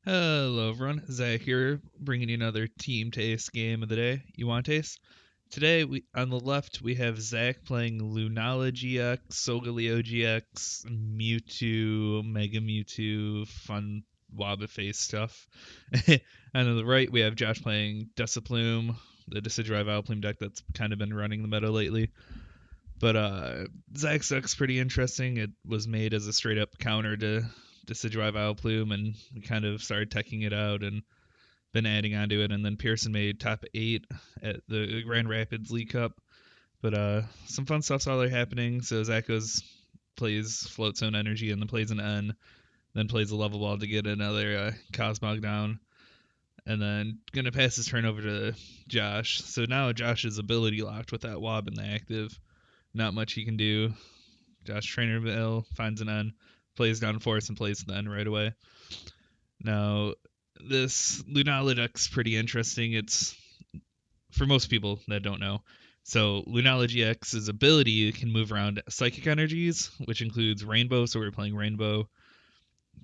Hello everyone, Zach here, bringing you another Team Taste game of the day. You want taste? Today, on the left, we have Zach playing Lunala-GX, Solgaleo-GX, Mewtwo, Mega Mewtwo, fun Wobbuffet stuff. And on the right, we have Josh playing Decidueye, the Decidueye Vileplume deck that's kind of been running the meta lately. But Zach's deck's pretty interesting. It was made as a straight up counter to Decidueye Vileplume, and we kind of started teching it out and been adding onto it. And then Pearson made top 8 at the Grand Rapids League Cup. But some fun stuff's all happening. So Zach plays Float Zone Energy and then plays an N, then plays a level ball to get another Cosmog down. And then gonna pass his turn over to Josh. So now Josh is ability locked with that Wobb in the active. Not much he can do. Josh Trainer Bill finds an N, plays down force, and plays the N right away. Now, this Lunala deck's pretty interesting. It's for most people that don't know. So Lunala-GX's ability can move around psychic energies, which includes Rainbow. So we're playing Rainbow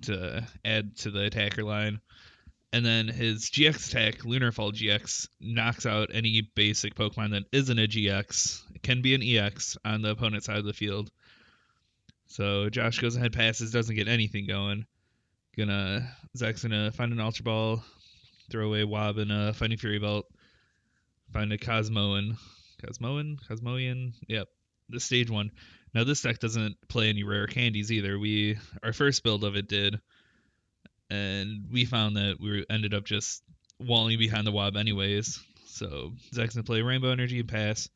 to add to the attacker line. And then his GX attack, Lunarfall GX, knocks out any basic Pokemon that isn't a GX. It can be an EX on the opponent's side of the field. So Josh goes ahead, passes, doesn't get anything going. Zach's gonna find an Ultra Ball, throw away Wobb and a Fighting Fury Belt, find a Cosmoian, yep, the stage 1. Now this deck doesn't play any rare candies either. Our first build of it did, and we found that we ended up just walling behind the Wobb anyways. So Zach's gonna play Rainbow Energy and pass,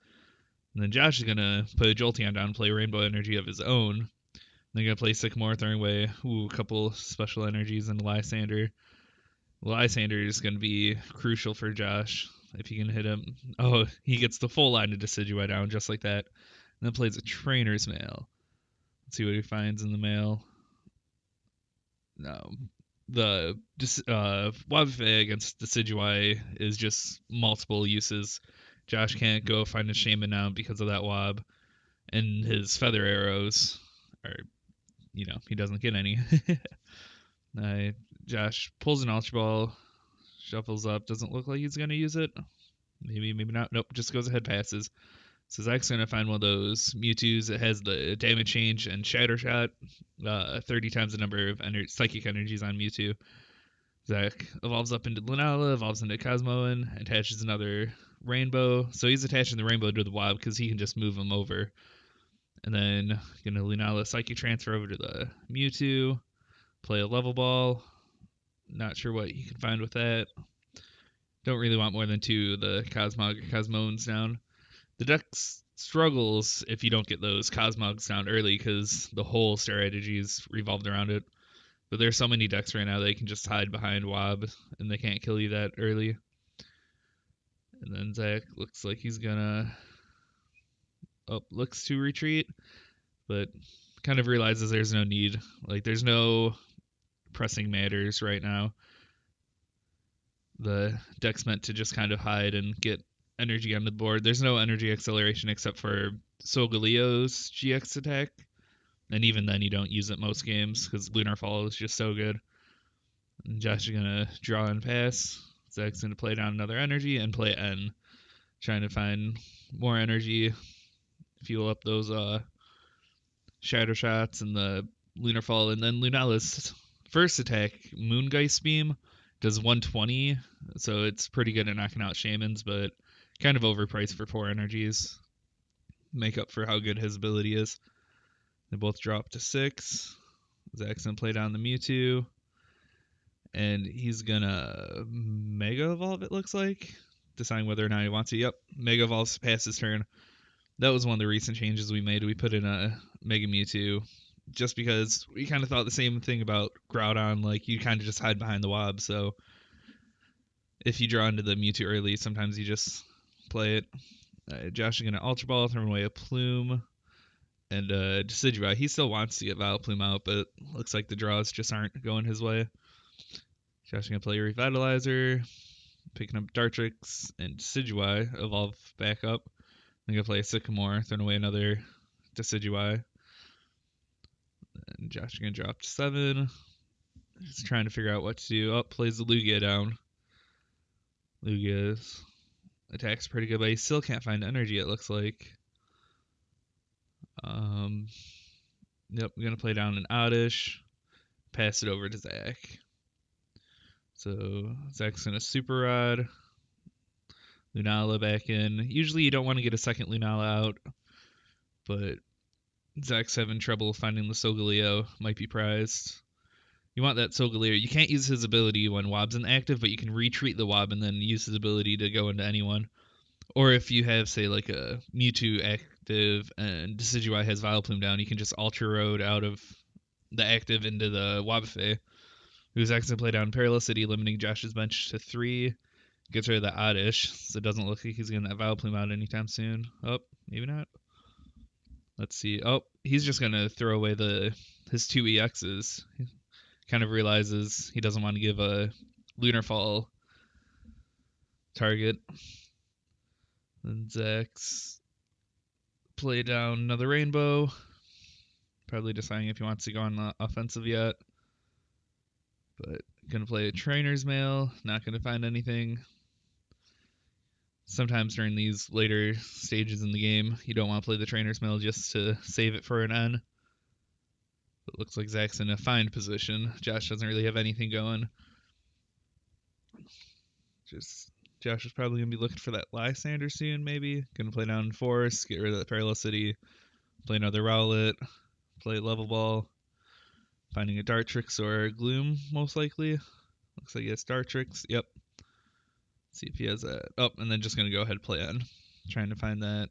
and then Josh is gonna put a Jolteon down and play Rainbow Energy of his own. They're going to play Sycamore, throwing away a couple special energies and Lysander. Lysander is going to be crucial for Josh if he can hit him. Oh, he gets the full line of Decidueye down just like that. And then plays a Trainer's Mail. Let's see what he finds in the mail. No. The Wobbuffet against Decidueye is just multiple uses. Josh can't go find a Shaman now because of that Wobb. And his Feather Arrows are he doesn't get any. Josh pulls an Ultra Ball, shuffles up, doesn't look like he's going to use it. Maybe not. Nope, just goes ahead, passes. So Zach's going to find one of those Mewtwo's that has the damage change and Shatter Shot, 30 times the number of psychic energies on Mewtwo. Zach evolves up into Lunala, evolves into Cosmoan, attaches another Rainbow. So he's attaching the Rainbow to the Wobb because he can just move him over. And then gonna Lunala Psychic Transfer over to the Mewtwo, play a level ball. Not sure what you can find with that. Don't really want more than 2 the Cosmoans down. The deck struggles if you don't get those Cosmogs down early because the whole strategy is revolved around it. But there's so many decks right now they can just hide behind Wobb and they can't kill you that early. And then Zach looks like he's gonna looks to retreat, but kind of realizes there's no need. Like, there's no pressing matters right now. The deck's meant to just kind of hide and get energy on the board. There's no energy acceleration except for Solgaleo's GX attack, and even then you don't use it most games because Lunarfall is just so good. And Josh is gonna draw and pass. Zach's gonna play down another energy and play N, trying to find more energy, fuel up those Shatter Shots and the Lunarfall. And then Lunala's first attack, Moongeist Beam, does 120, so it's pretty good at knocking out Shamans, but kind of overpriced for 4 energies. Make up for how good his ability is. They both drop to 6. Zach's gonna play down the Mewtwo, and he's gonna Mega Evolve, it looks like, deciding whether or not he wants to. Yep, Mega Evolves past his turn. That was one of the recent changes we made. We put in a Mega Mewtwo just because we kind of thought the same thing about Groudon. Like, you kind of just hide behind the Wobb. So if you draw into the Mewtwo early, sometimes you just play it. Josh is going to Ultra Ball, throw away a Plume, and Decidueye. He still wants to get Vileplume out, but looks like the draws just aren't going his way. Josh is going to play Revitalizer, picking up Dartrix, and Decidueye evolve back up. I'm going to play a Sycamore, throwing away another Decidueye. And Josh is going to drop to 7. He's trying to figure out what to do. Plays the Lugia down. Lugia's attack's pretty good, but he still can't find energy, it looks like. Yep, I'm going to play down an Oddish. Pass it over to Zach. So Zach's going to Super Rod. Lunala back in. Usually you don't want to get a second Lunala out, but Zach's having trouble finding the Solgaleo. Might be prized. You want that Solgaleo. You can't use his ability when Wobb's inactive, but you can retreat the Wobb and then use his ability to go into anyone. Or if you have, say, like a Mewtwo active and Decidueye has Vileplume down, you can just Ultra Road out of the active into the Wobbuffet. Who's actually play down Paralycity, limiting Josh's bench to 3. Gets rid of the Oddish, so it doesn't look like he's getting that Vileplume out anytime soon. Maybe not. Let's see. He's just going to throw away his 2 EXs. He kind of realizes he doesn't want to give a Lunar Fall target. Then Zach's play down another Rainbow. Probably deciding if he wants to go on the offensive yet. But gonna play a Trainer's Mail. Not gonna find anything. Sometimes during these later stages in the game, you don't want to play the Trainer's Mail just to save it for an N. It looks like Zach's in a find position. Josh doesn't really have anything going. Josh is probably going to be looking for that Lysander soon, maybe. Going to play down Force, get rid of that Paralycity, play another Rowlet, play Level Ball, finding a Dartrix or a Gloom, most likely. Looks like he has Dartrix. Yep. Let's see if he has that. And then just going to go ahead and play on. Trying to find that.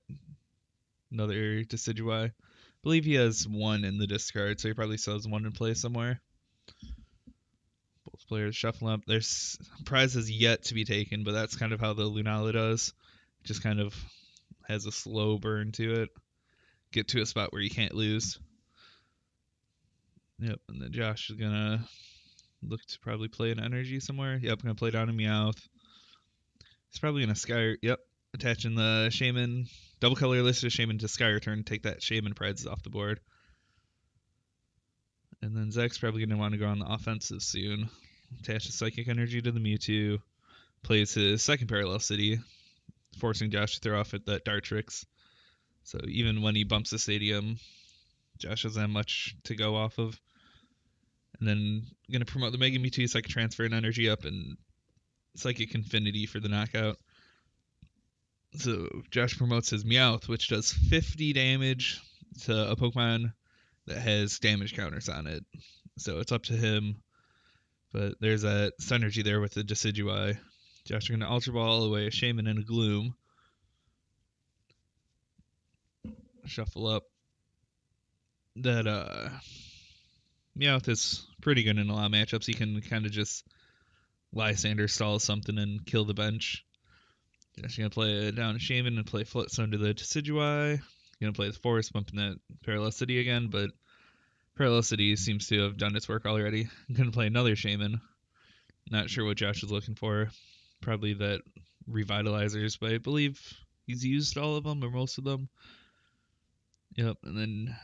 Another Decidueye. I believe he has 1 in the discard, so he probably still has 1 in play somewhere. Both players shuffle up. There's prizes yet to be taken, but that's kind of how the Lunala does. It just kind of has a slow burn to it. Get to a spot where you can't lose. Yep, and then Josh is going to look to probably play an energy somewhere. Yep, going to play down a Meowth. He's probably going to Sky... Yep, attaching the Shaman... Double colorless to Shaman to Sky Return. Take that Shaman prizes off the board. And then Zach's probably going to want to go on the offensive soon. Attach the Psychic Energy to the Mewtwo. Plays his second Paralycity, forcing Josh to throw off at that Dartrix. So even when he bumps the stadium, Josh doesn't have much to go off of. And then going to promote the Mega Mewtwo so I can transfer an energy up and Psychic Infinity for the knockout. So Josh promotes his Meowth, which does 50 damage to a Pokemon that has damage counters on it. So it's up to him. But there's that synergy there with the Decidueye. Josh is going to Ultra Ball away a Shaman and a Gloom. Shuffle up. That Meowth is pretty good in a lot of matchups. He can kind of just Lysander stall something and kill the bench. Josh is going to play down a Shaman and play Floatstone to the Decidueye. Going to play the Forest, bumping that Paralycity again, but Paralycity seems to have done its work already. I'm going to play another Shaman. Not sure what Josh is looking for. Probably that Revitalizers, but I believe he's used all of them or most of them. Yep, and then...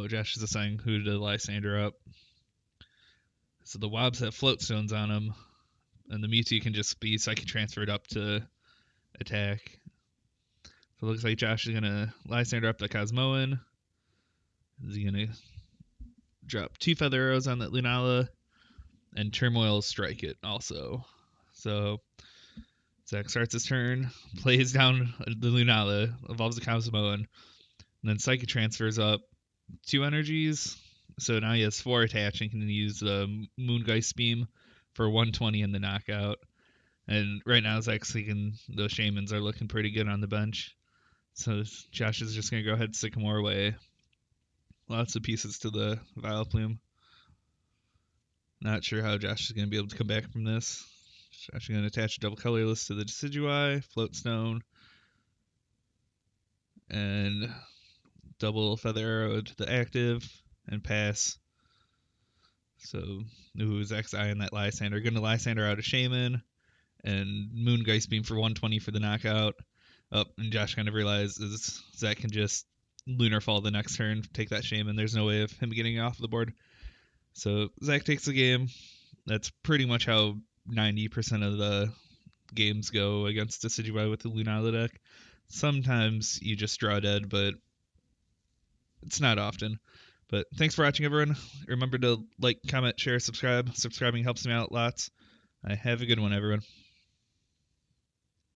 Josh is assigning who to Lysander up. So the Wobbs have Floatstones on them, and the Mewtwo can just be Psychic Transferred up to attack. So it looks like Josh is going to Lysander up the Cosmoan. Is he going to drop 2 Feather Arrows on that Lunala? And Turmoil strike it also. So Zach starts his turn, plays down the Lunala, evolves the Cosmoan, and then Psychic transfers up 2 energies. So now he has 4 attached and can use the Moongeist Beam for 120 in the knockout. And right now Zach's thinking those Shamans are looking pretty good on the bench. So Josh is just going to go ahead and Sycamore away. Lots of pieces to the Vileplume. Not sure how Josh is going to be able to come back from this. Josh is going to attach a double colorless to the Decidueye, Floatstone, and double Feather Arrow to the active, and pass. So, Zach's eyeing that Lysander. Going to Lysander out a Shaman, and Moongeist Beam for 120 for the knockout. And Josh kind of realizes Zach can just Lunar Fall the next turn, take that Shaman. There's no way of him getting off the board. So Zach takes the game. That's pretty much how 90% of the games go against Decidueye with the Lunala deck. Sometimes you just draw dead, but it's not often. But thanks for watching, everyone. Remember to like, comment, share, subscribe. Subscribing helps me out lots. Have a good one, everyone.